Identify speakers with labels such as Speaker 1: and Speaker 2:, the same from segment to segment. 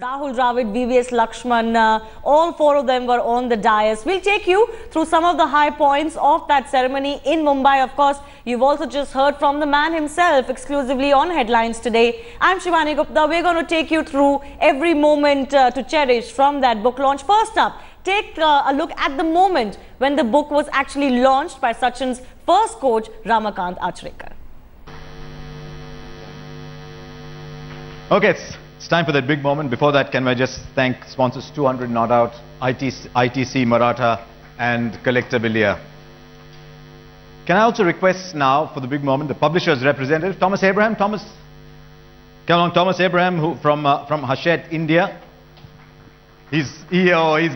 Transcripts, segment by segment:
Speaker 1: Rahul Dravid, VVS Lakshman, all four of them were on the dais. We'll take you through some of the high points of that ceremony in Mumbai. Of course, you've also just heard from the man himself exclusively on Headlines today. I'm Shivani Gupta. We're going to take you through every moment to cherish from that book launch. First up, take a look at the moment when the book was actually launched by Sachin's first coach, Ramakant Achrekar.
Speaker 2: Okay, it's time for that big moment. Before that, can I just thank sponsors 200 Not Out, ITC Maratha and Collector Bilia. Can I also request now for the big moment the publisher's representative, Thomas Abraham. Thomas, come along. Thomas Abraham, who from Hachette, India. He's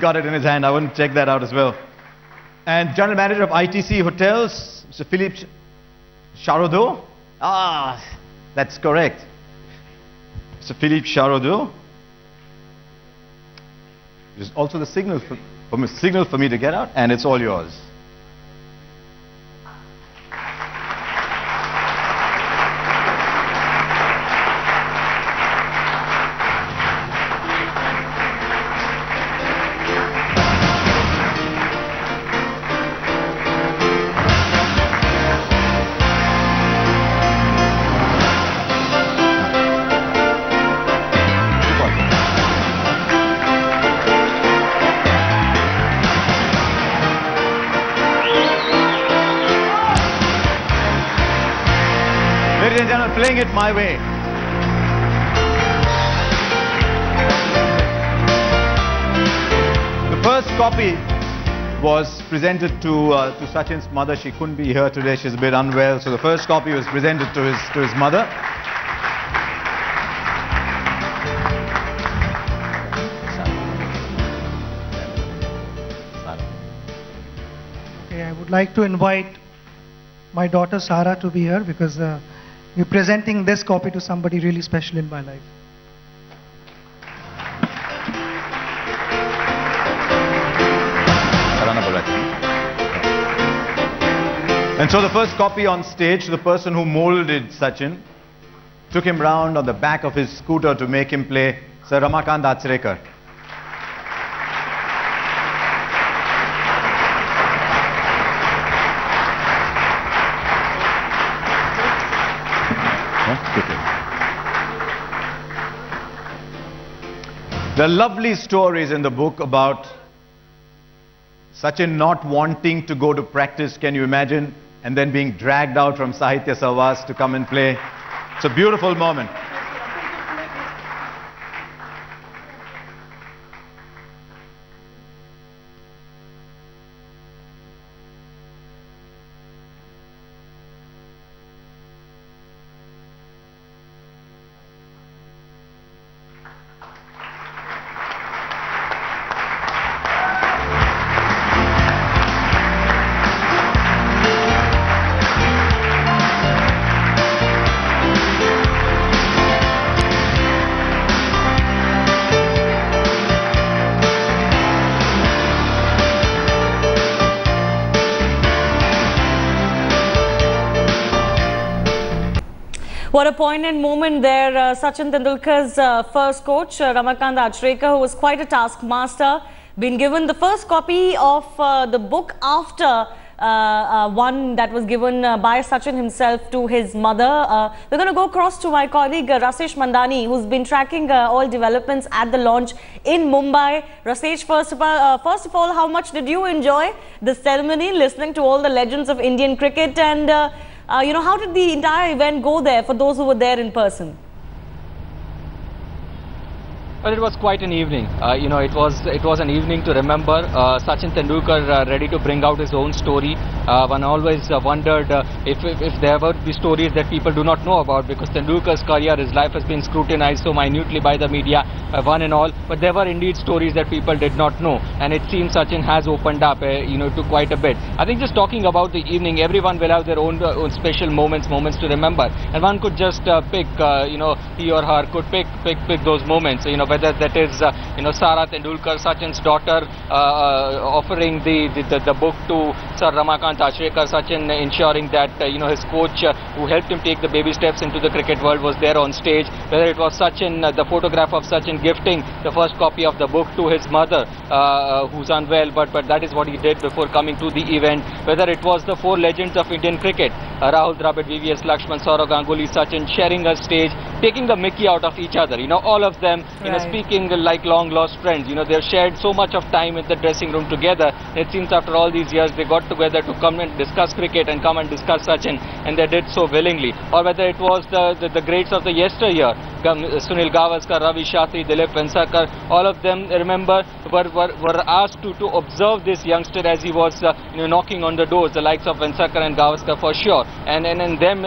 Speaker 2: got it in his hand. I wouldn't check that out as well. And General Manager of ITC Hotels, Mr. Philippe Charodeau. Ah, that's correct. Mr. Philippe Charodeau. There's also the signal for me to get out, and it's all yours. Ladies and gentlemen, playing it my way. The first copy was presented to Sachin's mother. She couldn't be here today. She's a bit unwell. So the first copy was presented to his mother.
Speaker 3: Okay, I would like to invite my daughter Sara to be here because we're presenting this copy to somebody really special in my life.
Speaker 2: And so the first copy on stage, the person who molded Sachin, took him round on the back of his scooter to make him play Sir Ramakant Achrekar. There are lovely stories in the book about Sachin not wanting to go to practice, can you imagine? And then being dragged out from Sahitya Savas to come and play. It's a beautiful moment.
Speaker 1: What a poignant moment there. Sachin Tendulkar's first coach, Ramakant Achrekar, who was quite a taskmaster, been given the first copy of the book after one that was given by Sachin himself to his mother. We're going to go across to my colleague Rasesh Mandani, who's been tracking all developments at the launch in Mumbai. Rasesh, first of all, how much did you enjoy the ceremony, listening to all the legends of Indian cricket, and how did the entire event go there for those who were there in person?
Speaker 4: Well, it was quite an evening. It was an evening to remember. Sachin Tendulkar ready to bring out his own story. One always wondered if there would be stories that people do not know about, because Tendulkar's career, his life has been scrutinized so minutely by the media, one and all. But there were indeed stories that people did not know, and it seems Sachin has opened up, to quite a bit. I think just talking about the evening, everyone will have their own special moments to remember, and one could just pick, he or her could pick those moments. Whether that is Sara Tendulkar, Sachin's daughter, offering the book to Sir Ramakant Achrekar, Sachin ensuring that his coach who helped him take the baby steps into the cricket world was there on stage, whether it was Sachin, the photograph of Sachin gifting the first copy of the book to his mother, who's unwell, but that is what he did before coming to the event, whether it was the four legends of Indian cricket, Rahul Dravid, VVS Lakshman, Saurav Ganguly, Sachin, sharing a stage, taking the mickey out of each other, all of them, speaking like long lost friends. They've shared so much of time in the dressing room together. It seems after all these years they got together to come and discuss cricket and come and discuss Sachin, and they did so willingly. Or whether it was the greats of the yesteryear, Sunil Gavaskar, Ravi Shastri, Dilip Venkar, all of them, remember, were asked to observe this youngster as he was knocking on the doors, the likes of Venkar and Gavaskar for sure, and them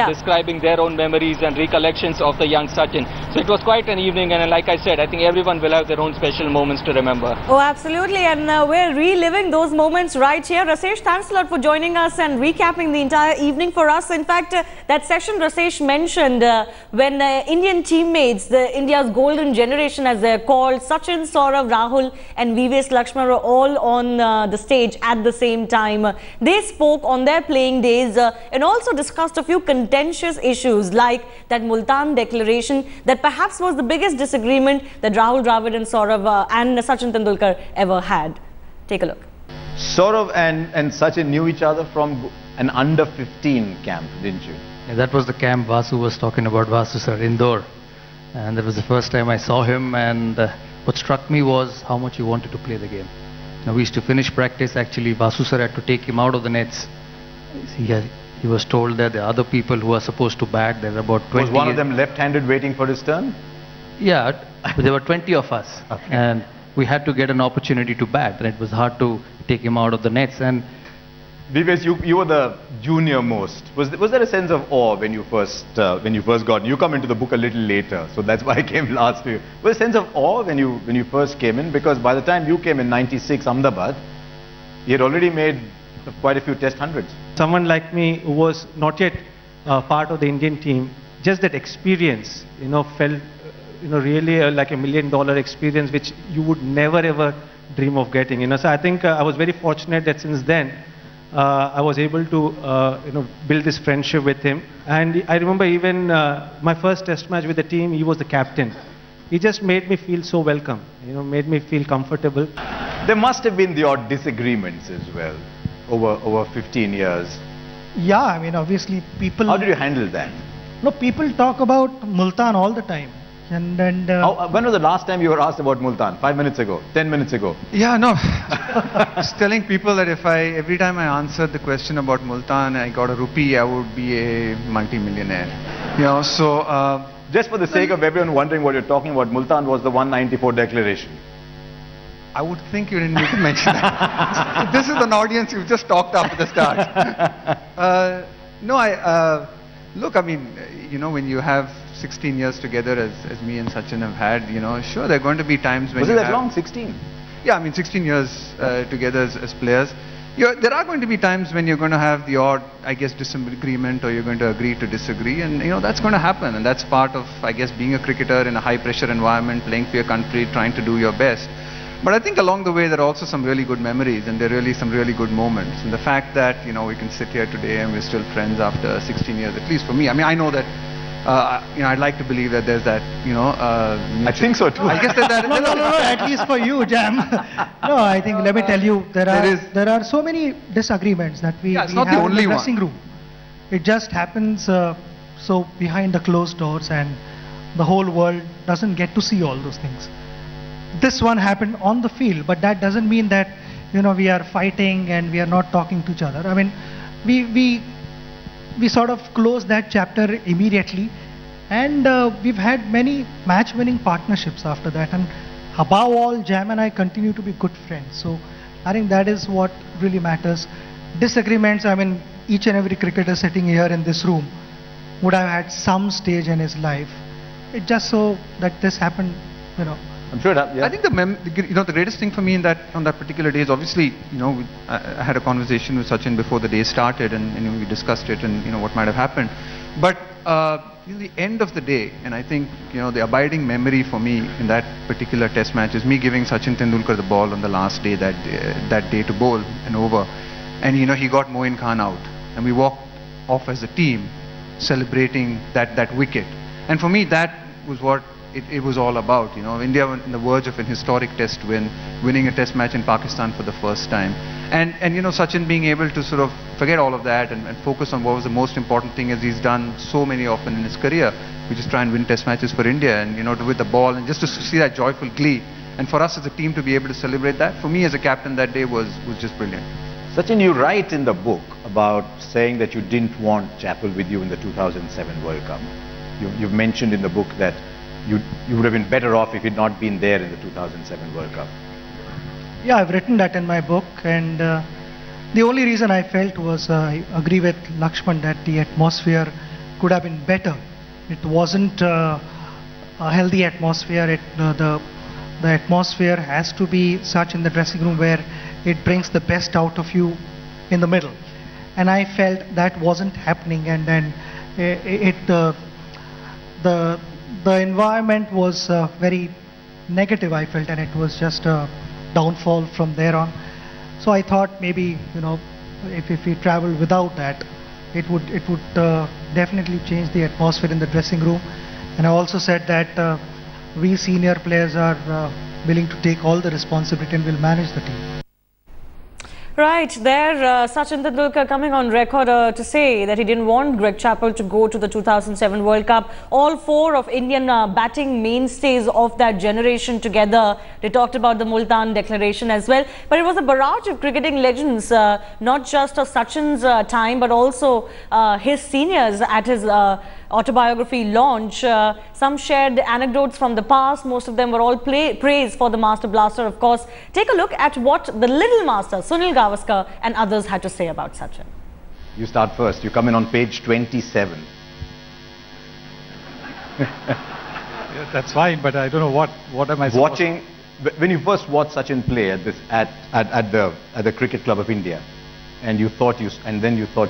Speaker 4: describing their own memories and recollections of the young Sachin. So it was quite an evening, and like I said, I think everyone will have their own special moments to remember.
Speaker 1: Oh, absolutely, and we're reliving those moments right here. Rasesh, thanks a lot for joining us and recapping the entire evening for us. In fact, that session Rasesh mentioned when Indian teammates, India's golden generation as they're called, Sachin, Saurav, Rahul and VVS Lakshman were all on the stage at the same time. They spoke on their playing days and also discussed a few contentious issues like that Multan declaration that perhaps was the biggest disagreement that Rahul Dravid and Saurav and Sachin Tendulkar ever had. Take a look.
Speaker 2: Saurav and Sachin knew each other from an under-15 camp, didn't you?
Speaker 5: Yeah, that was the camp Vasu was talking about, Vasu sir, Indore. And that was the first time I saw him, and what struck me was how much he wanted to play the game. Now, we used to finish practice, actually Vasu sir had to take him out of the nets. He was told that there are other people who are supposed to bat. There are about 20.
Speaker 2: Was one of them left-handed waiting for his turn?
Speaker 5: Yeah, but there were 20 of us. Okay. And we had to get an opportunity to bat, and it was hard to take him out of the nets. And
Speaker 2: Vives, you were the junior most. Was there a sense of awe when you first got? You come into the book a little later, so that's why I came last to you. Was there a sense of awe when you first came in? Because by the time you came in '96, Ahmedabad, he had already made quite a few Test hundreds.
Speaker 6: Someone like me who was not yet part of the Indian team, just that experience, felt, really like $1 million experience, which you would never ever dream of getting. So I think I was very fortunate that since then I was able to build this friendship with him. And I remember even my first Test match with the team, he was the captain. He just made me feel so welcome, made me feel comfortable.
Speaker 2: There must have been the odd disagreements as well over 15 years.
Speaker 3: Yeah, I mean, obviously people...
Speaker 2: How did you handle that?
Speaker 3: No, people talk about Multan all the time. And
Speaker 2: when was the last time you were asked about Multan? 5 minutes ago? 10 minutes ago?
Speaker 7: Yeah, no. Just telling people that every time I answered the question about Multan, I got a rupee, I would be a multi-millionaire. So...
Speaker 2: just for the sake of everyone wondering what you're talking about, Multan was the 194 declaration.
Speaker 7: I would think you didn't need to mention that. This is an audience you've just talked up at the start. Look, I mean, when you have 16 years together as me and Sachin have had, sure, there are going to be times when
Speaker 2: Was it that long, 16?
Speaker 7: Yeah, I mean, 16 years together as players. There are going to be times when you're going to have the odd, I guess, disagreement, or you're going to agree to disagree, and that's going to happen, and that's part of, I guess, being a cricketer in a high-pressure environment, playing for your country, trying to do your best. But I think along the way there are also some really good memories, and there are really some really good moments. And the fact that we can sit here today and we're still friends after 16 years, at least for me. I mean, I know that I'd like to believe that there's that
Speaker 2: I think so too.
Speaker 7: I guess that
Speaker 3: no, at least for you, Jam. No, I think, let me tell you, there are so many disagreements that we have in the dressing room. It just happens so behind the closed doors, and the whole world doesn't get to see all those things. This one happened on the field, but that doesn't mean that we are fighting and we are not talking to each other. I mean, we sort of closed that chapter immediately, and we've had many match-winning partnerships after that, and above all, Jam and I continue to be good friends. So I think that is what really matters. Disagreements, I mean, each and every cricketer sitting here in this room would have had some stage in his life. It just so that this happened,
Speaker 2: I'm sure that, yeah.
Speaker 7: I think the greatest thing for me on that particular day is obviously, I had a conversation with Sachin before the day started, and we discussed it and what might have happened. But the end of the day, and I think the abiding memory for me in that particular Test match is me giving Sachin Tendulkar the ball on the last day that day to bowl and over, and he got Moin Khan out, and we walked off as a team, celebrating that wicket. And for me, that was what it was all about. You know, India on the verge of an historic test win, winning a test match in Pakistan for the first time. And you know, Sachin being able to sort of forget all of that and focus on what was the most important thing, as he's done so many often in his career, which is try and win test matches for India, and you know, with the ball, and just to see that joyful glee. And for us as a team to be able to celebrate that, for me as a captain that day was just brilliant.
Speaker 2: Sachin, you write in the book about saying that you didn't want Chappell with you in the 2007 World Cup. You've mentioned in the book that you would have been better off if you'd not been there in the 2007 World Cup.
Speaker 3: Yeah, I've written that in my book, and the only reason I felt was I agree with Lakshman that the atmosphere could have been better. It wasn't a healthy atmosphere. The atmosphere has to be such in the dressing room where it brings the best out of you in the middle, and I felt that wasn't happening. And then the environment was very negative, I felt, and it was just a downfall from there on. So I thought maybe, you know, if we travel without that, it would definitely change the atmosphere in the dressing room. And I also said that we senior players are willing to take all the responsibility and will manage the team.
Speaker 1: Right, there Sachin Tendulkar coming on record to say that he didn't want Greg Chappell to go to the 2007 World Cup. All four of Indian batting mainstays of that generation together. They talked about the Multan Declaration as well. But it was a barrage of cricketing legends, not just of Sachin's time, but also his seniors at his autobiography launch. Some shared anecdotes from the past. Most of them were all praise for the Master Blaster, of course. Take a look at what the Little Master, Sunil Gavaskar, and others had to say about Sachin.
Speaker 2: You start first. You come in on page 27.
Speaker 8: Yeah, that's fine, but I don't know what am I
Speaker 2: watching. When you first watched Sachin play at the Cricket Club of India, and you thought you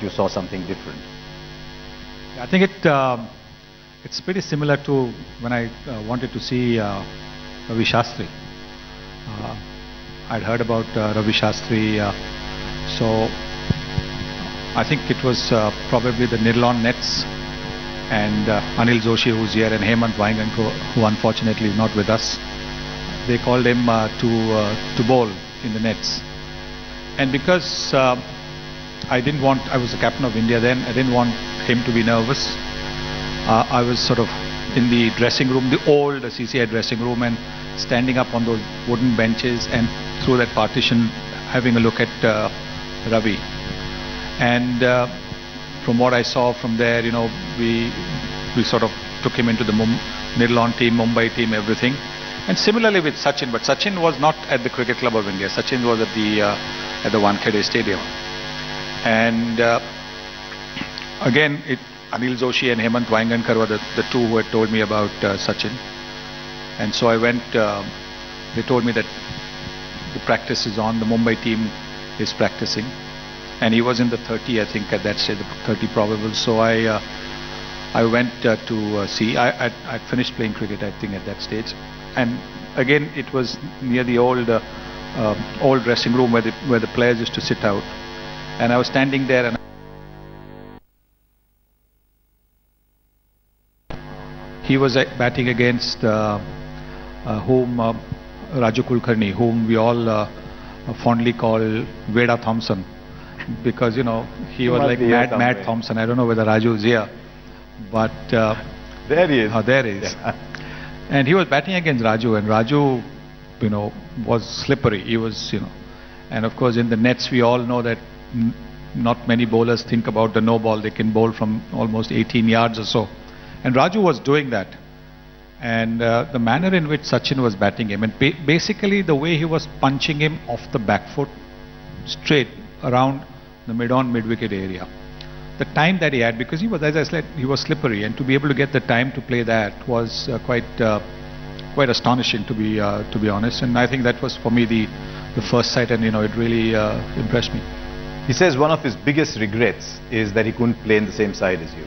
Speaker 2: saw something different.
Speaker 8: I think it's pretty similar to when I wanted to see Ravi Shastri. I'd heard about Ravi Shastri, so I think it was probably the Nirlon Nets and Anil Joshi, who's here, and Hemant Vaingan, who unfortunately is not with us. They called him to bowl in the nets, and because I was the captain of India then, I didn't want him to be nervous. I was sort of in the dressing room, the old CCI dressing room, and standing up on those wooden benches and through that partition having a look at Ravi. And from what I saw from there, you know, we sort of took him into the Nirlon team, Mumbai team, everything. And similarly with Sachin, but Sachin was not at the Cricket Club of India. Sachin was at the Wankhede Stadium. And again, Anil Joshi and Hemant Vaingankar were the two who had told me about Sachin. And so I went, they told me that the practice is on, the Mumbai team is practicing. And he was in the 30, I think, at that stage, the 30 probable. So I went to see. I'd finished playing cricket, I think, at that stage. And again, it was near the old dressing room where the players used to sit out. And I was standing there, and he was batting against Raju Kulkarni, whom we all fondly call Veda Thompson, because, you know, he was like Mad Thompson. I don't know whether Raju is here, but
Speaker 2: there he is.
Speaker 8: Oh, there he is. Yeah. And he was batting against Raju, and Raju, you know, was slippery. He was, you know, and of course in the nets we all know that not many bowlers think about the no ball. They can bowl from almost 18 yards or so. And Raju was doing that. And the manner in which Sachin was batting him, and basically the way he was punching him off the back foot, straight around the mid-wicket area. The time that he had, because he was, as I said, he was slippery, and to be able to get the time to play that was quite astonishing, to be honest. And I think that was for me the first sight, and, you know, it really impressed me.
Speaker 2: He says one of his biggest regrets is that he couldn't play in the same side as you.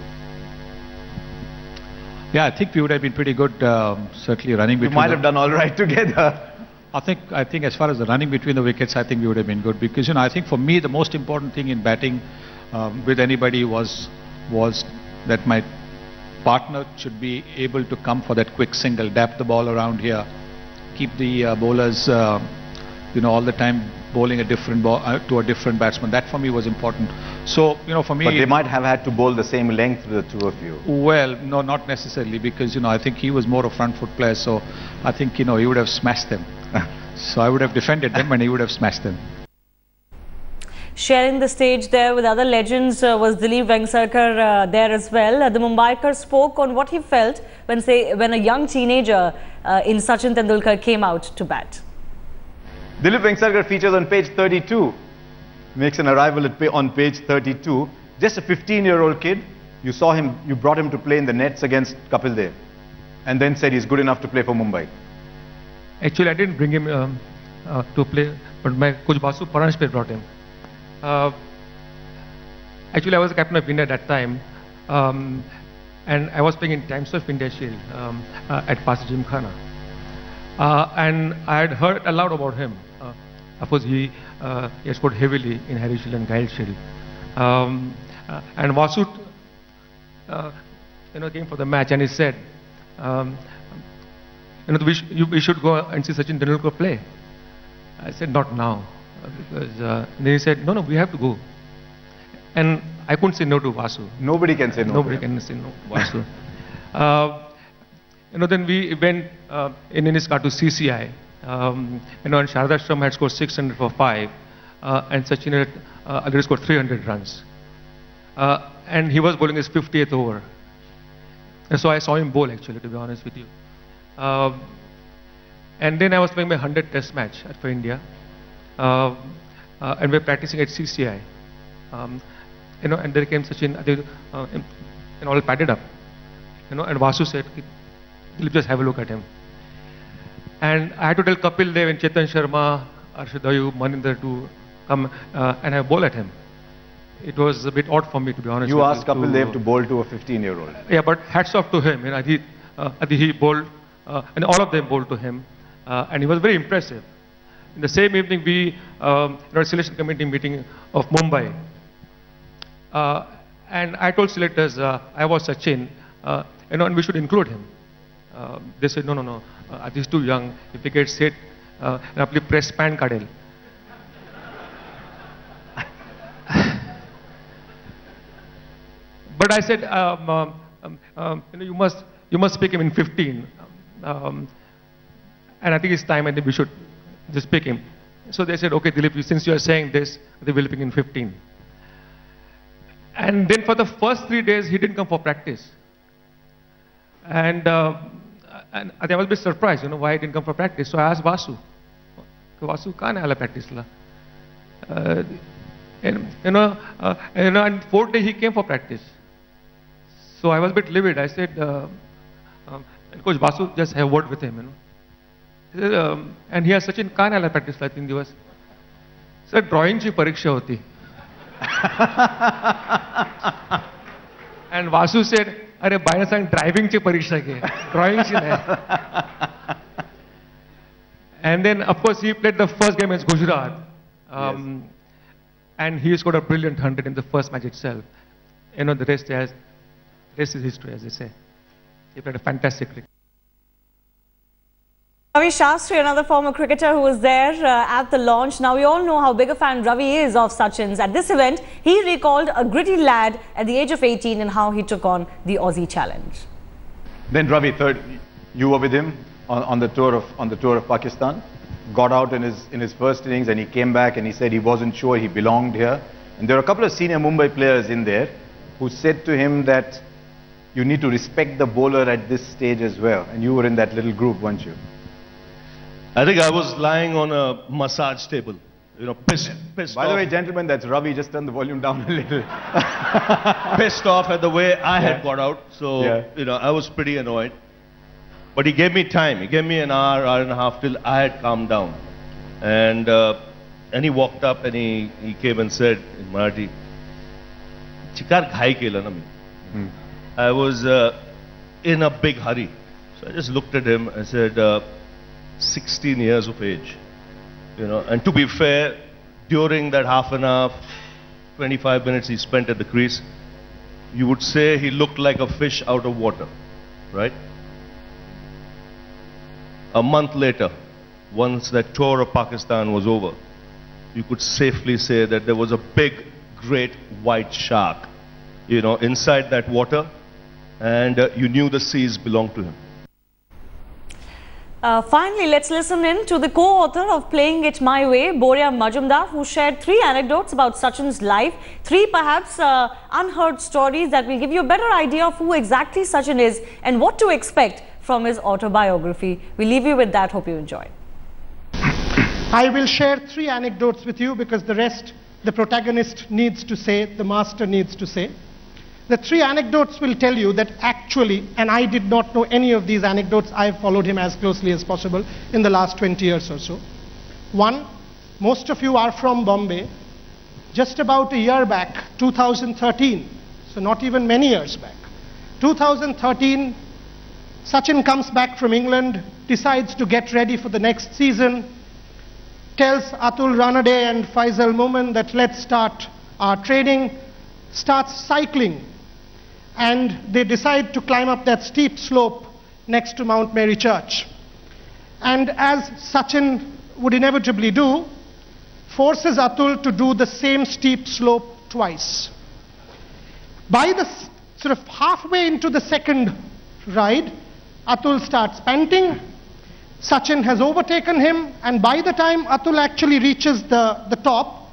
Speaker 8: Yeah, I think we would have been pretty good, certainly running between.
Speaker 2: You might have done all right together.
Speaker 8: I think as far as the running between the wickets, I think we would have been good, because, you know, I think for me the most important thing in batting with anybody was was that my partner should be able to come for that quick single, dap the ball around here, keep the bowlers, all the time bowling a different ball to a different batsman. That for me was important. So, for me...
Speaker 2: But they might have had to bowl the same length, the two of you.
Speaker 8: Well, no, not necessarily, because, I think he was more a front foot player, so I think, he would have smashed them. So I would have defended them and he would have smashed them.
Speaker 1: Sharing the stage there with other legends was Dilip Vengsarkar there as well. The Mumbaiker spoke on what he felt when a young teenager in Sachin Tendulkar came out to bat.
Speaker 2: Dilip Vengsarkar features on page 32. Makes an arrival on page 32. Just a 15-year-old kid. You saw him, you brought him to play in the nets against Kapil Dev. And then said he's good enough to play for Mumbai.
Speaker 9: Actually, I didn't bring him to play, but my coach Basu Paranjpe brought him. Actually, I was the captain of India at that time, and I was playing in Times of India Shield at Pasir Gymkhana. And I had heard a lot about him. Of course, he has scored heavily in Harry Shield and Gail Shield. And Vasu, came for the match, and he said, we should go and see Sachin Tendulkar play. I said, not now. Because then he said, no, we have to go. And I couldn't say no to Vasu.
Speaker 2: Nobody can say no.
Speaker 9: Nobody can say no to Vasu. Then we went in his car to CCI. And Sharada Ashram had scored 600 for 5. And Sachin had already scored 300 runs. And he was bowling his 50th over. And so I saw him bowl, actually, to be honest with you. And then I was playing my 100th test match for India. And we're practicing at CCI. And there came Sachin, and all padded up. And Vasu said, Dilip, just have a look at him. And I had to tell Kapil Dev and Chetan Sharma, Arshad Ayub, Maninder to come and have a bowl at him. It was a bit odd for me, to be honest.
Speaker 2: You asked Kapil Dev to bowl to a 15-year-old.
Speaker 9: Yeah, but hats off to him. He bowled, and all of them bowled to him. And he was very impressive. In the same evening, we had a selection committee meeting of Mumbai. And I told selectors, I was Sachin, and we should include him. They said, no, he's too young. If he gets hit, and press pan kadel. But I said, you must pick him in 15. And I think it's time, I think we should just pick him. So they said, okay, Dilip, since you are saying this, they will pick in 15. And then for the first 3 days, he didn't come for practice. And I was a bit surprised, why he didn't come for practice. So I asked Vasu, Vasu, kahan hai ala practice la? And fourth day he came for practice. So I was a bit livid. I said, Coach Vasu, just have a word with him, And he has Sachin, kahan hai ala practice la 3 divas? Sir, drawing chi pariksha hoti. And Vasu said, "Arey, bhai sang driving chi pariksha ke, drawing chi nahi." And then, of course, he played the first game against Gujarat, and he scored a brilliant 100 in the first match itself. The rest is history, as they say. He played a fantastic cricket.
Speaker 1: Ravi Shastri, another former cricketer who was there at the launch. Now, we all know how big a fan Ravi is of Sachin's. At this event, he recalled a gritty lad at the age of 18 and how he took on the Aussie challenge.
Speaker 2: Then Ravi, you were with him on the tour of Pakistan. Got out in his first innings, and he came back and he said he wasn't sure he belonged here. And there were a couple of senior Mumbai players in there who said to him that you need to respect the bowler at this stage as well. And you were in that little group, weren't you?
Speaker 10: I think I was lying on a massage table, pissed
Speaker 2: By
Speaker 10: off.
Speaker 2: the way, gentlemen, that's Ravi. Just turn the volume down a little.
Speaker 10: Pissed off at the way I had got out. So, I was pretty annoyed. But he gave me time. He gave me an hour and a half till I had calmed down. And he walked up and he came and said in Marathi, "Chikar ghai kela na main." I was in a big hurry. So I just looked at him and said, 16 years of age, and to be fair, during that half an hour, 25 minutes he spent at the crease, you would say he looked like a fish out of water, right? A month later, once that tour of Pakistan was over, you could safely say that there was a big, great white shark, you know, inside that water, and you knew the seas belonged to him.
Speaker 1: Finally, let's listen in to the co-author of Playing It My Way, Boria Majumdar, who shared 3 anecdotes about Sachin's life, 3 perhaps unheard stories that will give you a better idea of who exactly Sachin is and what to expect from his autobiography. We leave you with that. Hope you enjoy.
Speaker 11: I will share 3 anecdotes with you because the rest the protagonist needs to say, the master needs to say. The 3 anecdotes will tell you that actually, and I did not know any of these anecdotes, I have followed him as closely as possible in the last 20 years or so. 1, most of you are from Bombay. Just about a year back, 2013, so not even many years back, 2013, Sachin comes back from England, decides to get ready for the next season, tells Atul Ranade and Faisal Momin that let's start our training, starts cycling, and they decide to climb up that steep slope next to Mount Mary Church. And as Sachin would inevitably do, forces Atul to do the same steep slope twice. By the sort of halfway into the second ride, Atul starts panting. Sachin has overtaken him, and by the time Atul actually reaches the top,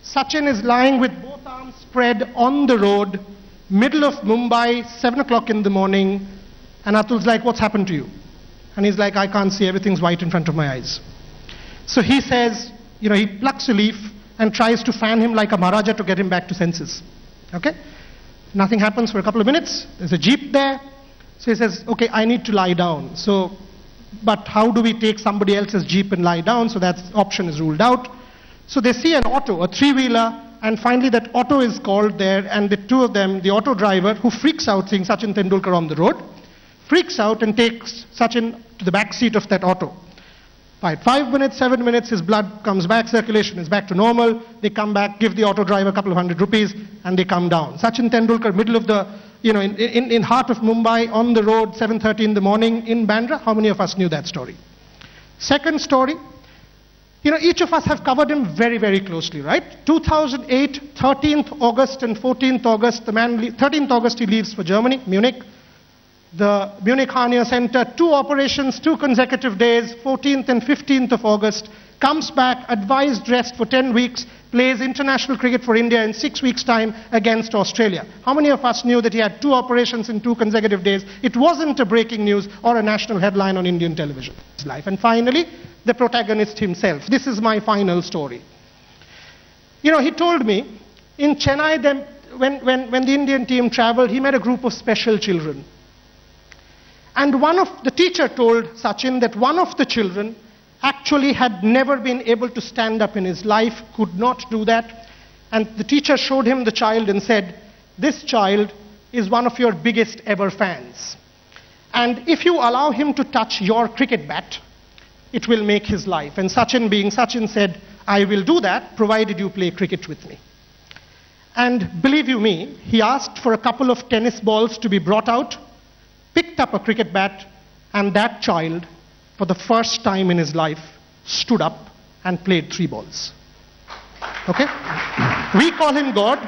Speaker 11: Sachin is lying with both arms spread on the road, middle of Mumbai, 7 o'clock in the morning, and Atul's like, what's happened to you? And he's like, I can't see, everything's white in front of my eyes. So he says, you know, he plucks a leaf and tries to fan him like a Maharaja to get him back to senses. Okay? Nothing happens for a couple of minutes. There's a jeep there. So he says, okay, I need to lie down. So, but how do we take somebody else's jeep and lie down? So that option is ruled out. So they see an auto, a 3-wheeler, and finally that auto is called there, and the 2 of them, the auto driver, who freaks out seeing Sachin Tendulkar on the road, freaks out and takes Sachin to the back seat of that auto. By 5 minutes, 7 minutes, his blood comes back, circulation is back to normal. They come back, give the auto driver a couple of ₹100, and they come down. Sachin Tendulkar, middle of the, you know, in heart of Mumbai, on the road, 7:30 in the morning in Bandra. How many of us knew that story? Second story, you know, each of us have covered him very, very closely, right? 2008, 13th August and 14th August, 13th August he leaves for Germany, Munich. The Munich Hernia Center, 2 operations, 2 consecutive days, 14th and 15th of August, comes back, advised rest for 10 weeks, plays international cricket for India in 6 weeks' time against Australia. How many of us knew that he had 2 operations in 2 consecutive days? It wasn't a breaking news or a national headline on Indian television. His life. And finally, the protagonist himself. This is my final story. You know, he told me, in Chennai, when the Indian team traveled, he met a group of special children. And the teacher told Sachin that one of the children actually had never been able to stand up in his life, could not do that. And the teacher showed him the child and said, this child is one of your biggest ever fans. And if you allow him to touch your cricket bat, it will make his life. And Sachin, being Sachin, said, I will do that, provided you play cricket with me. And believe you me, he asked for a couple of tennis balls to be brought out, picked up a cricket bat, and that child, for the first time in his life, stood up and played 3 balls. Okay? We call him God.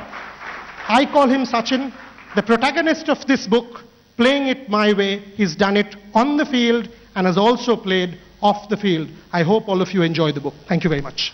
Speaker 11: I call him Sachin. The protagonist of this book, Playing It My Way, he's done it on the field and has also played off the field. I hope all of you enjoy the book. Thank you very much.